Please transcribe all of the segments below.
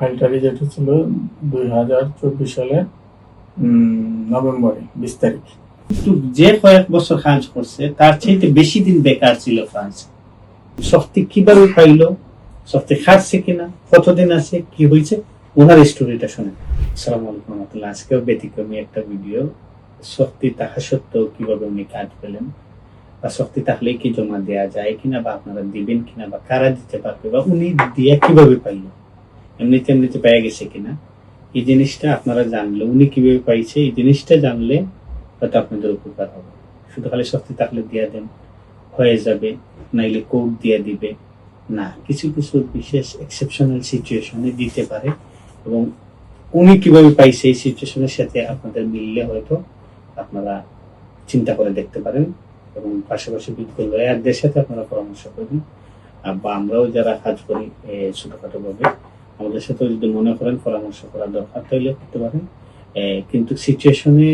ফাইলটা রিজেক্ট হচ্ছিল 2024 সালের নভেম্বরে 20 তারিখ। কিন্তু যে কয়েক বছর কাজ করছে তার চাইতে বেশি দিন বেকার ছিল ফ্রান্স। শক্তি কিভাবে পাইলো, শক্তি খাটছে কিনা, কতদিন আছে, কি হয়েছে, ওনার স্টোরিটা শুনে। আসসালামু আলাইকুম রহমতুল্লাহ। আজকেও ব্যতিক্রমী একটা ভিডিও। শক্তি থাকা সত্ত্বেও কিভাবে উনি কাজ পেলেন, বা শক্তি থাকলে কি জমা দেওয়া যায় কিনা, বা আপনারা দিবেন কিনা, বা কারা দিতে পারবে, বা উনি দিয়ে কিভাবে পাইলো, এমনিতে পেয়ে গেছে কিনা, এই জিনিসটা আপনারা জানলে, উনি কিভাবে পাইছে এই জিনিসটা জানলে হয়তো আপনাদের উপকার হবে। শুধু খালি শক্তি থাকলে দিয়ে দেন হয়ে যাবে, নাইলে কোড দিয়ে দিবে না, কিছু কিছু বিশেষ এক্সেপশনাল সিচুয়েশনে দিতে পারে। এবং উনি কিভাবে পাইছে এই সিচুয়েশনের সাথে আপনাদের মিললে হয়তো আপনারা চিন্তা করে দেখতে পারেন, এবং পাশাপাশি বিজ্ঞ লয়ারদের সাথে আপনারা পরামর্শ করবেন। বা আমরাও যারা কাজ করি ছোটখাটো ভাবে, আমাদের সাথে যদি মনে করেন পরামর্শ করা দরকার তাহলে করতে পারেন। কিন্তু সিচুয়েশনে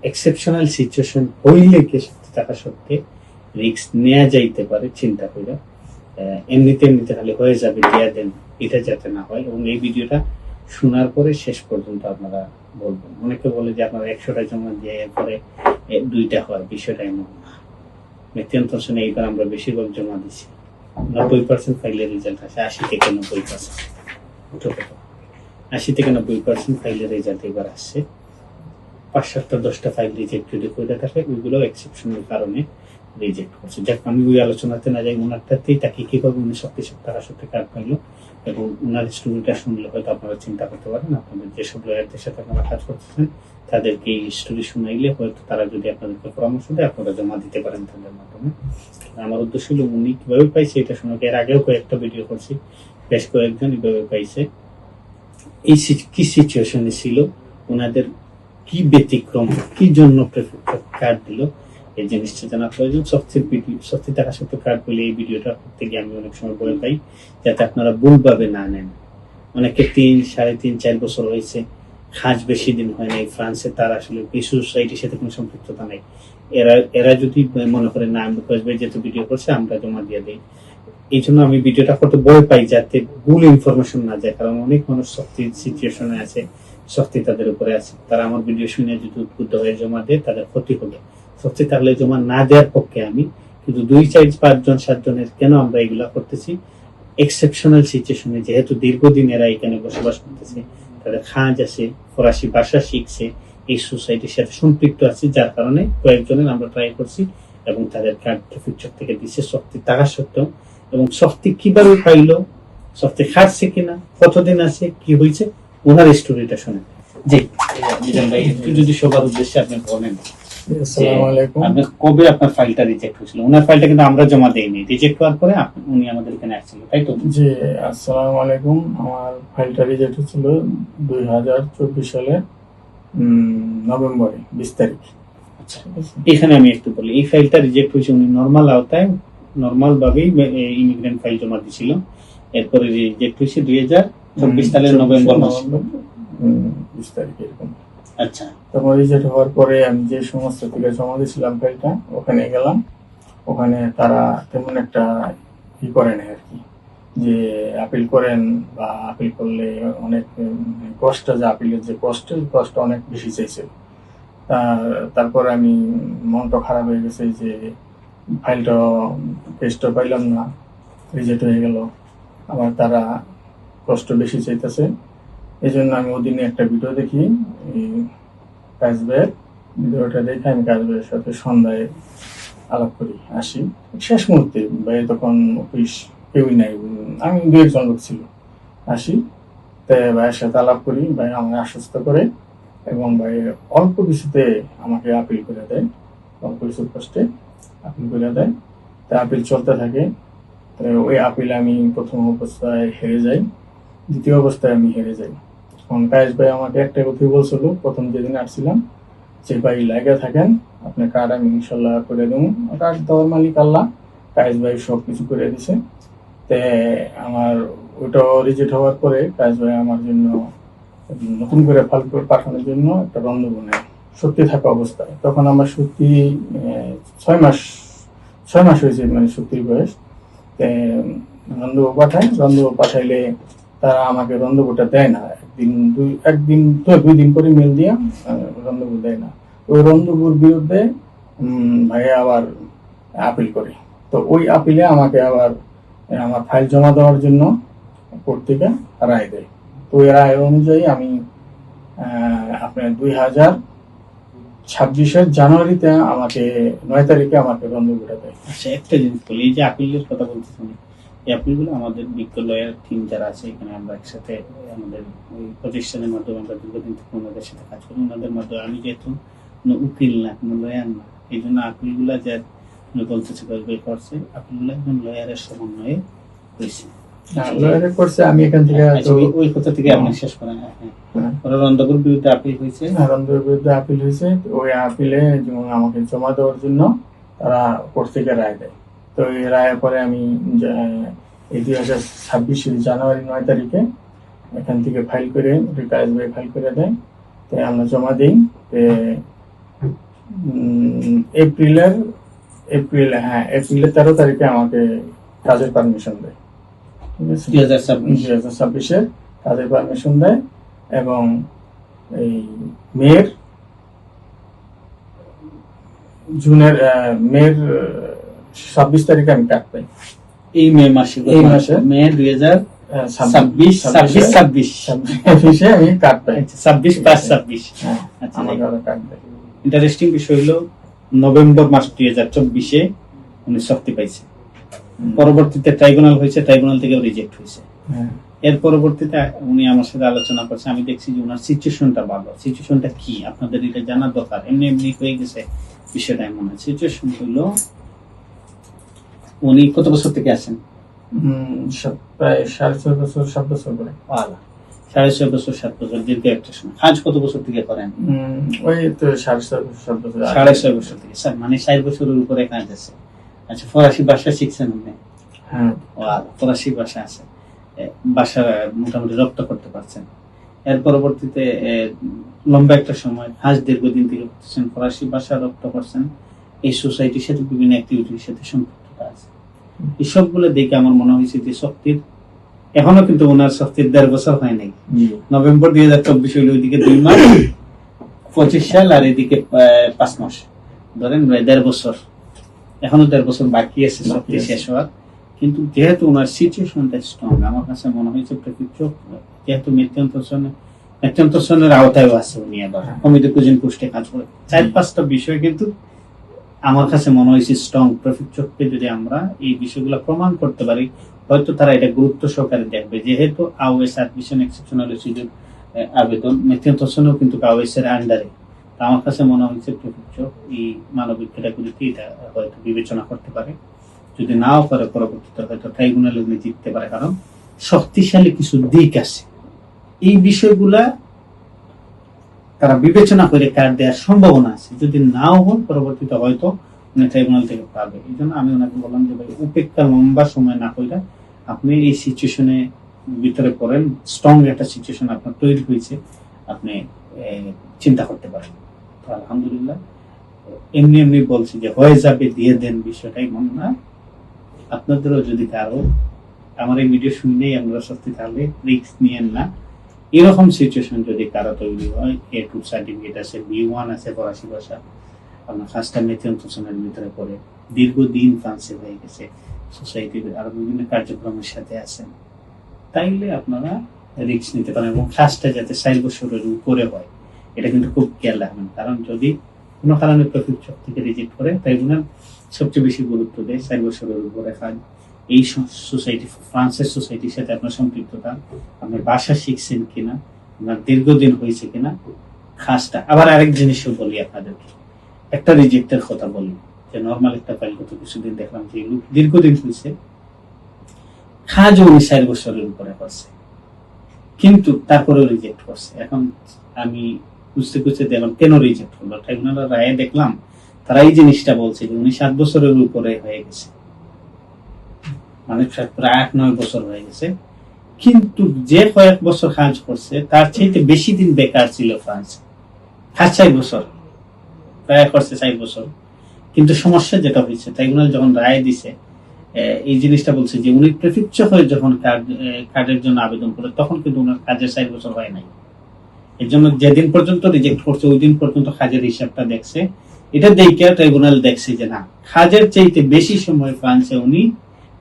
এক্সেপশনাল সিচুয়েশন হইলে কি সত্যি থাকা সত্ত্বে রিস্ক নেওয়া যাইতে পারে চিন্তা করে। এমনিতে খালি হয়ে যাবে দিয়া দেন, এটা যাতে না হয়। এবং এই ভিডিওটা শোনার পরে শেষ পর্যন্ত আপনারা বলবেন। অনেকে বলে যে আপনারা 100টা জমা দিয়ে এরপরে 2টা হয়, বিষয়টা এমন না। মেথিয়ন তসনে এইবার আমরা বেশিরভাগ জমা দিচ্ছি, 90% ফাইলের রেজাল্ট আসে, 80 থেকে 90%, 80 থেকে 90% ফাইলের রেজাল্ট এবার আসছে। 5-7টা 10টা ফাইল রিজেক্ট যদি করে থাকে, ওইগুলো এক্সেপশনাল কারণে রিজেক্ট করছে। যাক, আমি ওই আলোচনাতে না যাই, ওনারটাতেই তাকে কিভাবে উনি শক্তি টাকা সত্যি কার্ড পাইলো এবং ওনার স্টোরিটা শুনলে হয়তো আপনারা চিন্তা করতে পারেন। আপনাদের যেসব লয়ারদের সাথে আপনারা কাজ করতেছেন তাদেরকে এই স্টোরি শুনাইলে হয়তো তারা যদি আপনাদেরকে পরামর্শ দেয় আপনারা জমা দিতে পারেন তাদের মাধ্যমে। আমার উদ্দেশ্য হলো উনি কিভাবে পাইছে এটা শোনা। এর আগেও কয়েকটা ভিডিও করছি, বেশ কয়েকজন এইভাবে পাইছে, এই কি সিচুয়েশনে ছিল, ওনাদের কি ব্যতিক্রম, কি জন্য কার্ড দিল, এই জিনিসটা জানা প্রয়োজন। শক্তি টাকা সত্ত্বেও কার্ড পেলে এই ভিডিওটা করতে গিয়ে আমি অনেক সময় বলে পাই যাতে আপনারা ভুলভাবে না নেন। অনেকে 3, 3.5, 4 বছর হয়েছে, কাজ বেশি দিন হয় নাই ফ্রান্সে, তার আসলে এই সোসাইটির সাথে কোনো সম্পৃক্ততা নেই। এরা যদি মনে করে না আমি যেহেতু ভিডিও করছে আমরা জমা দিয়ে দিই, এই জন্য আমি ভিডিওটা করতে ভয় পাই যাতে ভুল ইনফরমেশন না যায়। কারণ অনেক মানুষ শক্তির সিচুয়েশনে আছে, শক্তি তাদের উপরে আছে, তারা আমার ভিডিও শুনে যদি উদ্বুদ্ধ হয়ে জমা দেয় তাদের ক্ষতি হবে। শক্তি থাকলে জমা না দেওয়ার পক্ষে আমি, কিন্তু 2, 4, 5 জন 7 জনের কেন আমরা এগুলা করতেছি, এক্সেপশনাল সিচুয়েশনে যেহেতু দীর্ঘদিন এরা এখানে বসবাস করতেছে, তাদের কাজ আছে, ফরাসি ভাষা শিখছে, এই সোসাইটির সাথে সম্পৃক্ত আছে, যার কারণে কয়েকজনের আমরা ট্রাই করছি এবং তাদের কার্ড ফিউচার থেকে দিচ্ছে শক্তি টাকা সত্ত্বেও। এবং শক্তি কিভাবে পাইলো, শক্তি খাটছে কিনা, কতদিন আছে, কি হয়েছে, ওনার স্টোরিটা শুনে। জি মিজান ভাই, একটু যদি সবার উদ্দেশ্যে আপনি বলেন। আসসালামু আলাইকুম। আপনি কবে আপনার ফাইলটা রিজেক্ট হয়েছিল? ওনার ফাইলটা কিন্তু আমরা জমা দেইনি, রিজেক্ট হওয়ার পরে উনি আমাদের এখানে আসছিল, তাই তো? জি আসসালামু আলাইকুম। আমার ফাইলটা রিজেক্ট হচ্ছিল 2024 সালের নভেম্বরে 20 তারিখ। আচ্ছা, এখানে আমি একটু বলি, এই ফাইলটা রিজেক্ট হয়েছে উনি নর্মাল আওতায় নর্মাল ভাবেই ইমিগ্রেন্ট ফাইল জমা দিছিল। এরপরে রিজেক্ট হয়েছে 2024 সালের নভেম্বর মাসে 20 তারিখ এরকম। আচ্ছা, তখন রিজেক্ট হওয়ার পরে আমি যে সমস্ত থেকে জমা দিয়েছিলাম ফাইলটা, ওখানে গেলাম। ওখানে তারা তেমন একটা করে নেয় আর কি, যে আপিল করেন বা আপিল করলে অনেক কষ্ট, যে আপিলের যে কষ্ট অনেক বেশি চাইছে। তারপরে আমি মনটা খারাপ হয়ে গেছে যে ফাইলটা কেসটা পাইলাম না, রিজেক্ট হয়ে গেল, আবার তারা কষ্ট বেশি চাইতেছে। এই জন্য আমি ওদিনে একটা ভিডিও দেখি, কাজবের ভিডিওটা দেখে আমি কাজবের সাথে সন্ধ্যায় আলাপ করি, আসি শেষ মুহূর্তে। ভাই তখন অফিস কেউই নাই, আমি 2 জন লোক ছিল, আসি। তাই ভাইয়ের সাথে আলাপ করি, ভাই আমাকে আশ্বস্ত করে এবং ভাই অল্প কিছুতে আমাকে আপিল করে দেয়, অল্প কিছু কষ্টে আপিল করে দেয়। তাই আপিল চলতে থাকে। তাই ওই আপিল আমি প্রথম অবস্থায় হেরে যাই, দ্বিতীয় অবস্থায় আমি হেরে যাই। তখন কায়েস ভাই আমাকে একটা কথাই বলছিল প্রথম যেদিন আসছিলাম, যে ভাই লাগা থাকেন, আপনার কার্ড আমি ইনশাল্লাহ করে দেবো। কার্ড দেওয়ার মালিক আল্লাহ, কায়েস ভাই সব কিছু করে দিছে। তে আমার ওটা রিজেক্ট হওয়ার পরে কায়েস ভাই আমার জন্য নতুন করে ফাইল পাঠানোর জন্য একটা রন্ধন নেয় সত্যি থাকা অবস্থায়। তখন আমার সত্যি 6 মাস হয়েছে, মানে সত্যির বয়স। রন্ধ পাঠাইলে তারা আমাকে রন্ধপুরটা দেয় না, একদিন তো 2 দিন পরে মেল দিয়ে রন্ধপুর দেয় না। ওই রন্ধপুর বিরুদ্ধে ভাইয়া আবার আপিল করে। তো ওই আপিলে আমাকে আবার আমার ফাইল জমা দেওয়ার জন্য কোর্ট থেকে রায় দেয়। তো ওই রায় অনুযায়ী আমি আপনার 2026-এর জানুয়ারিতে আমাকে 9 তারিখে আমাকে রন্ধপুরটা দেয়। আচ্ছা, একটা জিনিস বলি, এই যে আপিলের কথা বলতেছেন, এই আপিলগুলো আমাদের বিজ্ঞ লয়ার টিম যারা আছে এখানে আমরা একসাথে আমাদের ওই প্রতিষ্ঠানের মাধ্যমে আমরা দীর্ঘদিন থেকে ওনাদের সাথে কাজ করি। ওনাদের মাধ্যমে আমি যেহেতু কোনো উকিল না, কোনো লয়ার না, এই জন্য আপিলগুলো যা বলতেছে করছে, আপিলগুলো একজন লয়ারের সমন্বয়ে হয়েছে। লয়ারে করছে, আমি এখান থেকে ওই কথা থেকে আপনি শেষ করেন। রন্ধপুর বিরুদ্ধে আপিল হয়েছে, রন্ধপুর বিরুদ্ধে আপিল হয়েছে। ওই আপিলে যেমন আমাকে জমা দেওয়ার জন্য তারা কোর্ট থেকে রায় দেয়। তো এই রায়ের পরে আমি এই 2026 জানুয়ারি 9 তারিখে এখান থেকে ফাইল করে রিকাজ ভাই ফাইল করে দেয়। তো আমরা জমা দিই। এপ্রিলের 13 তারিখে আমাকে কাজের পারমিশন দেয়। ঠিক আছে, 2026-এর কাজের পারমিশন দেয় এবং এই মেয়ের 26 তারিখে আমি কাট পাই। এই মে মাসে মে 2026 আমি কাট পাই। 26/5/26। ইন্টারেস্টিং বিষয় হলো নভেম্বর মাস 2024-এ উনি শক্তি পাইছে। পরবর্তীতে ট্রাইব্যুনাল হয়েছে, ট্রাইব্যুনাল থেকে রিজেক্ট হয়েছে। এর পরবর্তীতে উনি আমার সাথে আলোচনা করছে, আমি দেখছি যে ওনার সিচুয়েশনটা ভালো। সিচুয়েশনটা কি আপনাদের এটা জানার দরকার, এমনি হয়ে গেছে বিষয়টা এমন। সিচুয়েশন হলো উনি কত বছর থেকে আছেন? প্রায় 6.5 বছর 7 বছর করে। 6.5 বছর 7 বছর, দীর্ঘ একটা সময়। কাজ কত বছর থেকে করেন? ওই তো 7.5 বছর। 6.5 বছর থেকে, স্যার মানে 60 বছরের উপরে কাজ আছে। আচ্ছা, ফরাসি ভাষা শিখছেন আপনি? হ্যাঁ, ফরাসি ভাষা আছে, ভাষা মোটামুটি রপ্ত করতে পারছেন। এর পরবর্তীতে লম্বা একটা সময় কাজ দীর্ঘদিন থেকে করতেছেন, ফরাসি ভাষা রপ্ত করছেন, এই সোসাইটির সাথে বিভিন্ন অ্যাক্টিভিটির সাথে সম্পৃক্ততা আছে। এই সবগুলো দেখে আমার মনে হয়েছে যে শক্তির এখনো কিন্তু ওনার শক্তির 1.5 বছর হয় নাই। নভেম্বর 2024 হইল, ওইদিকে 2 মাস 25 সাল, আর এদিকে 5 মাস, ধরেন 1.5 বছর। এখনো 1.5 বছর বাকি আছে শক্তি শেষ হওয়ার। কিন্তু যেহেতু ওনার সিচুয়েশনটা স্ট্রং, আমার কাছে মনে হয়েছে যেহেতু মেথিয়ন্তসনের আওতায় আছে উনি, আবার কমিটি কুজিন পোস্টে কাজ করে। 4-5টা বিষয় কিন্তু আমার কাছে মনে হয়েছে স্ট্রং। প্রফিকচককে যদি আমরা এই বিষয়গুলো প্রমাণ করতে পারি, হয়তো তারা এটা গুরুত্ব সহকারে দেখবে। যেহেতু আওএস অ্যাডমিশন এক্সেপশনাল সুযোগ আবেদন, মেথিয়ন্তসনও কিন্তু আওএস এর আন্ডারে। আমার কাছে মনে হয়েছে প্রফিকচক এই মানবিক ক্যাটাগরিতে এটা হয়তো বিবেচনা করতে পারে। যদি নাও করে পরবর্তীতে হয়তো ট্রাইব্যুনালে উনি জিততে পারে, কারণ শক্তিশালী কিছু দিক আছে। এই বিষয়গুলা তারা বিবেচনা করে কার্ড দেওয়ার সম্ভাবনা আছে। যদি নাও হন পরবর্তীতে হয়তো উনি ট্রাইব্যুনাল থেকে পাবে। এই জন্য আমি ওনাকে বললাম যে ভাই, উপেক্ষা লম্বা সময় না করে আপনি এই সিচুয়েশনে ভিতরে পড়েন, স্ট্রং একটা সিচুয়েশন আপনার তৈরি হয়েছে, আপনি চিন্তা করতে পারেন। তো আলহামদুলিল্লাহ এমনি বলছি যে হয়ে যাবে, দিয়ে দেন, বিষয়টাই মন না। আপনাদেরও যদি কারো আমার এই ভিডিও শুনলেই আমরা সত্যি, তাহলে রিস্ক নিয়েন না। এরকম সিচুয়েশন যদি কারো তৈরি হয়, A2 সার্টিফিকেট আছে, B1 আছে ফরাসি ভাষা, আপনার ফার্স্ট মেথিয়ন্তসনের ভিতরে পড়ে, দীর্ঘদিন ফ্রান্সে হয়ে গেছে, সোসাইটির আরো বিভিন্ন কার্যক্রমের সাথে আছেন, তাইলে আপনারা রিস্ক নিতে পারেন। এবং কাজটা যাতে 4 বছরের উপরে হয়, এটা কিন্তু খুব খেয়াল রাখবেন। কারণ যদি কোনো কারণে প্রফিকচক থেকে রিজেক্ট করে, ট্রাইব্যুনাল সবচেয়ে বেশি গুরুত্ব দেয় 4 বছরের উপরে কাজ। এই সোসাইটি, ফ্রান্সের সোসাইটির সাথে আপনার সম্পৃক্ততা, আপনি ভাষা শিখছেন কিনা, আপনার দীর্ঘদিন হয়েছে কিনা, খাসটা। আবার আরেক জিনিসও বলি আপনাদেরকে, একটা রিজেক্টের কথা বলি, যে নর্মাল একটা ফাইল গত কিছুদিন দেখলাম যে দীর্ঘদিন হয়েছে, কাজও উনি 4 বছরের উপরে করছে, কিন্তু তারপরেও রিজেক্ট করছে। এখন আমি বুঝতে দেখলাম কেন রিজেক্ট করলো। ট্রাইব্যুনালের রায়ে দেখলাম তারা এই জিনিসটা বলছে যে উনি 7 বছরের উপরে হয়ে গেছে, মানে প্রায় 8-9 বছর হয়ে গেছে, কিন্তু যে কয়েক বছর কাজ করছে তার চাইতে বেশি দিন বেকার ছিল ফ্রান্সে। 4 বছর প্রায় করছে, 4 বছর। কিন্তু সমস্যা যেটা হয়েছে, ট্রাইব্যুনাল যখন রায় দিছে, এই জিনিসটা বলছে যে উনি প্রেফেকচার হয়ে যখন কার্ডের জন্য আবেদন করে তখন কিন্তু ওনার কাজের 4 বছর হয় নাই। এর জন্য যেদিন পর্যন্ত রিজেক্ট করছে ওই দিন পর্যন্ত কাজের হিসাবটা দেখছে। এটা দেখে ট্রাইব্যুনাল দেখছে যে না, কাজের চাইতে বেশি সময় ফ্রান্সে উনি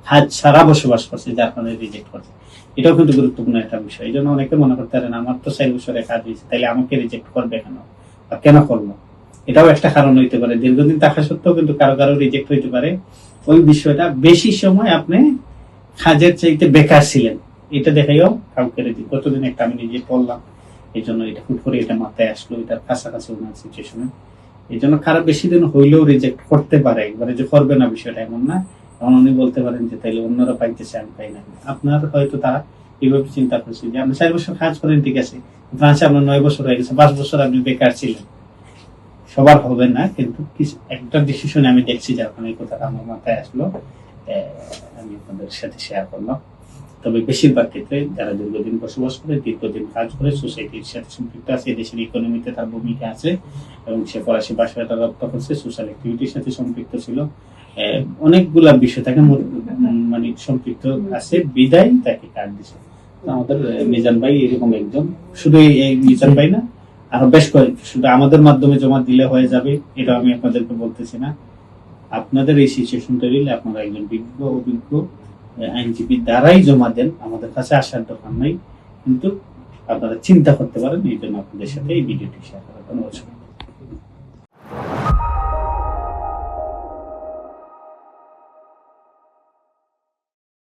কাজ ছাড়া বসবাস করছে, যার কারণে রিজেক্ট করছে। এটাও কিন্তু গুরুত্বপূর্ণ একটা বিষয়। এই জন্য অনেকে মনে করতে পারেন আমার তো 4 বছরে কাজ হয়েছে, তাহলে আমাকে রিজেক্ট করবে কেন বা কেন করলো, এটাও একটা কারণ হইতে পারে। দীর্ঘদিন থাকা সত্ত্বেও কিন্তু কারো কারো রিজেক্ট হইতে পারে ওই বিষয়টা বেশি সময় আপনি কাজের চাইতে বেকার ছিলেন, এটা দেখাইও কাউকে রিজেক্ট। কতদিন একটা আমি নিজে পড়লাম, এই জন্য এটা হুট করে এটা মাথায় আসলো, এটার কাছাকাছি ওনার সিচুয়েশনে। এই জন্য কারো বেশি দিন হইলেও রিজেক্ট করতে পারে, একবারে যে করবে না বিষয়টা এমন না। এখন উনি বলতে পারেন যে তাইলে অন্যরা পাইতেছে আমি পাই না। আপনার হয়তো তারা এইভাবে চিন্তা করছে যে আপনি 4 বছর কাজ করেন, ঠিক আছে, ফ্রান্সে আপনার 9 বছর হয়ে গেছে, 5 বছর আপনি বেকার ছিলেন। সবার হবে না, কিন্তু একটা ডিসিশনে আমি দেখছি যার কারণে এই কথাটা আমার মাথায় আসলো, আমি আপনাদের সাথে শেয়ার করলাম। তবে বেশিরভাগ ক্ষেত্রে যারা দীর্ঘদিন বসবাস করে, দীর্ঘদিন কাজ করে, সোসাইটির সাথে সম্পৃক্ত আছে, দেশের ইকোনমিতে তার ভূমিকা আছে এবং সে ফরাসি ভাষাটা রপ্ত করছে, সোশ্যাল অ্যাক্টিভিটির সাথে সম্পৃক্ত ছিল, অনেকগুলা বিষয় তাকে মানে সম্পৃক্ত আছে, বিদায় তাকে কার্ড দিছে। আমাদের মিজান ভাই এরকম একজন, শুধু এই মিজান ভাই না, আরো বেশ কয়েক, শুধু আমাদের মাধ্যমে জমা দিলে হয়ে যাবে এটা আমি আপনাদেরকে বলতেছি না। আপনাদের এই সিচুয়েশন তৈরি হলে আপনারা একজন বিজ্ঞ অভিজ্ঞ আইনজীবী দ্বারাই জমা দেন, আমাদের কাছে আসার দরকার নাই। কিন্তু আপনারা চিন্তা করতে পারেন, এই জন্য আপনাদের সাথে এই ভিডিওটি শেয়ার করার জন্য